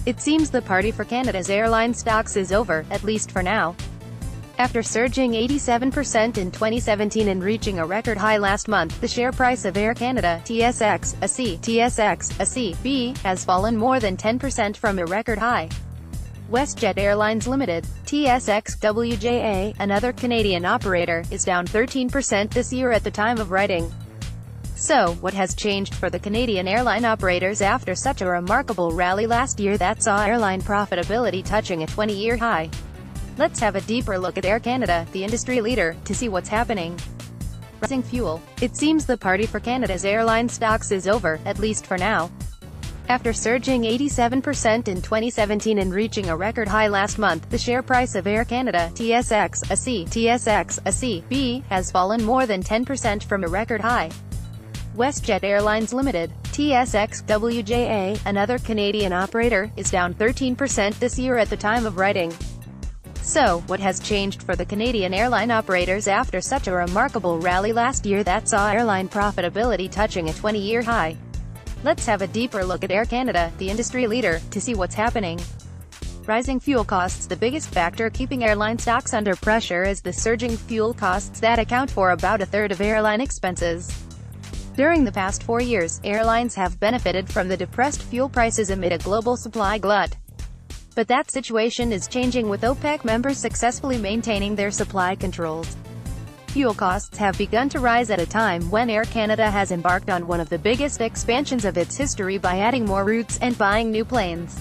It seems the party for Canada's airline stocks is over, at least for now. After surging 87% in 2017 and reaching a record high last month, the share price of Air Canada, AC.B, has fallen more than 10% from a record high. WestJet Airlines Ltd, WJA, another Canadian operator, is down 13% this year at the time of writing. So, what has changed for the Canadian airline operators after such a remarkable rally last year that saw airline profitability touching a 20-year high? Let's have a deeper look at Air Canada, the industry leader, to see what's happening. Rising fuel. It seems the party for Canada's airline stocks is over, at least for now. After surging 87% in 2017 and reaching a record high last month, the share price of Air Canada, TSX-B, has fallen more than 10% from a record high. WestJet Airlines Ltd, WJA, another Canadian operator, is down 13% this year at the time of writing. So, what has changed for the Canadian airline operators after such a remarkable rally last year that saw airline profitability touching a 20-year high? Let's have a deeper look at Air Canada, the industry leader, to see what's happening. Rising fuel costs. The biggest factor keeping airline stocks under pressure is the surging fuel costs that account for about a third of airline expenses. During the past 4 years, airlines have benefited from the depressed fuel prices amid a global supply glut. But that situation is changing with OPEC members successfully maintaining their supply controls. Fuel costs have begun to rise at a time when Air Canada has embarked on one of the biggest expansions of its history by adding more routes and buying new planes.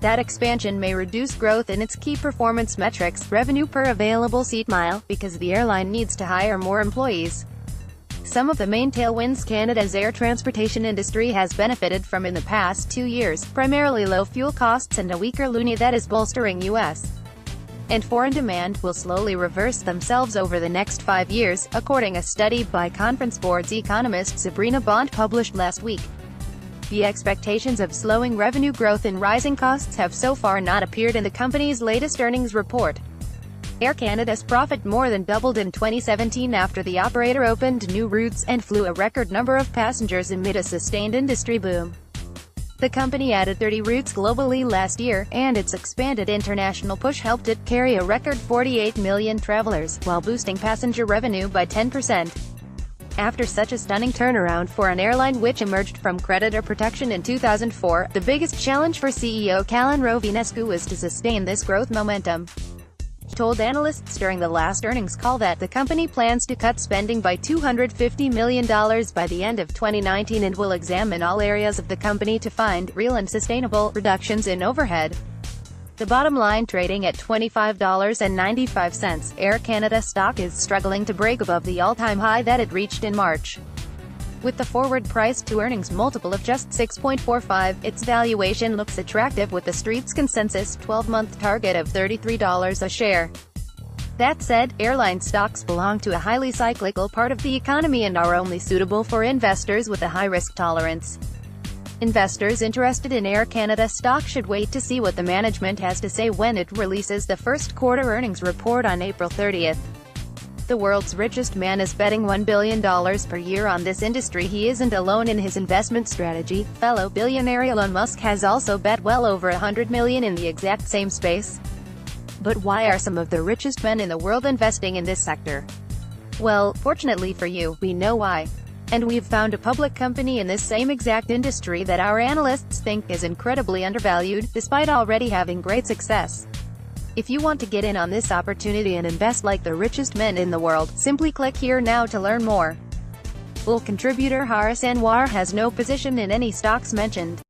That expansion may reduce growth in its key performance metrics, revenue per available seat mile, because the airline needs to hire more employees. Some of the main tailwinds Canada's air transportation industry has benefited from in the past 2 years, primarily low fuel costs and a weaker loonie that is bolstering U.S. and foreign demand, will slowly reverse themselves over the next 5 years, according to a study by Conference Board's economist Sabrina Bond published last week. The expectations of slowing revenue growth and rising costs have so far not appeared in the company's latest earnings report. Air Canada's profit more than doubled in 2017 after the operator opened new routes and flew a record number of passengers amid a sustained industry boom. The company added 30 routes globally last year, and its expanded international push helped it carry a record 48 million travelers, while boosting passenger revenue by 10%. After such a stunning turnaround for an airline which emerged from creditor protection in 2004, the biggest challenge for CEO Calin Rovinescu was to sustain this growth momentum. He told analysts during the last earnings call that the company plans to cut spending by $250 million by the end of 2019 and will examine all areas of the company to find real and sustainable reductions in overhead. The bottom line trading at $25.95, Air Canada stock is struggling to break above the all-time high that it reached in March. With the forward price-to-earnings multiple of just 6.45, its valuation looks attractive with the Street's consensus 12-month target of $33 a share. That said, airline stocks belong to a highly cyclical part of the economy and are only suitable for investors with a high risk tolerance. Investors interested in Air Canada stock should wait to see what the management has to say when it releases the first quarter earnings report on April 30th. The world's richest man is betting $1 billion per year on this industry. He isn't alone in his investment strategy. Fellow billionaire Elon Musk has also bet well over $100 million in the exact same space. But why are some of the richest men in the world investing in this sector? Well, fortunately for you, we know why. And we've found a public company in this same exact industry that our analysts think is incredibly undervalued, despite already having great success. If you want to get in on this opportunity and invest like the richest men in the world, simply click here now to learn more. Full contributor Haris Anwar has no position in any stocks mentioned.